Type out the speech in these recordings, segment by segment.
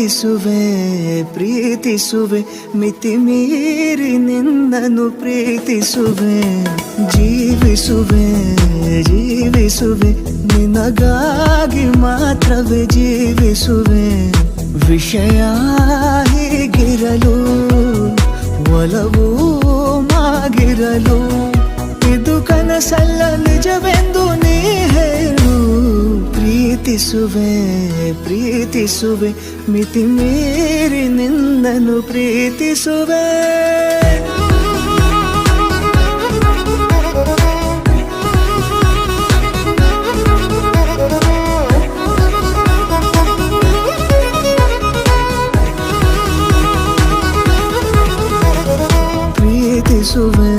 ಪ್ರೀತಿಸುವೆ ಪ್ರೀತಿಸುವೆ ಮಿತಿ ಮೀರಿ ನಿನ್ನನ್ನು ಪ್ರೀತಿಸುವೆ ಜೀವಿಸುವೆ ಜೀವಿಸುವೆ ನಿನಗಾಗಿ ಮಾತ್ರವೇ ಜೀವಿಸುವೆ ವಿಷಯ ಹೀಗಿರಲು ಒಲವು ಮಾಗಿರಲು ಇದು ಕನಸಲ್ಲ ನಿಜವೆಂದು ನೀ ಹೇಳು ಪ್ರೀತಿಸುವೆ ಪ್ರೀತಿಸುವೆ ಮಿತಿ ಮೀರಿ ನಿನ್ನನ್ನು ಪ್ರೀತಿಸುವೆ ಪ್ರೀತಿಸುವೆ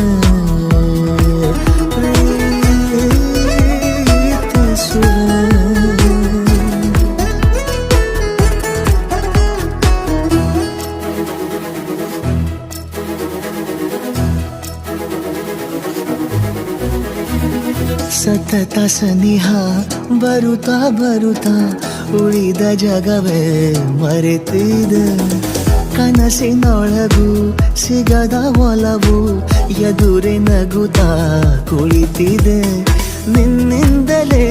ಸತತ ಸನಿಹ ಬರುತ್ತಾ ಬರುತ್ತಾ ಉಳಿದ ಜಗವೇ ಮರೆತಿದೆ ಕನಸಿನೊಳಗೂ ಸಿಗದ ಒಲವು ಎದುರೆ ನಗುತ್ತಾ ಕುಳಿತಿದೆ ನಿನ್ನಿಂದಲೇ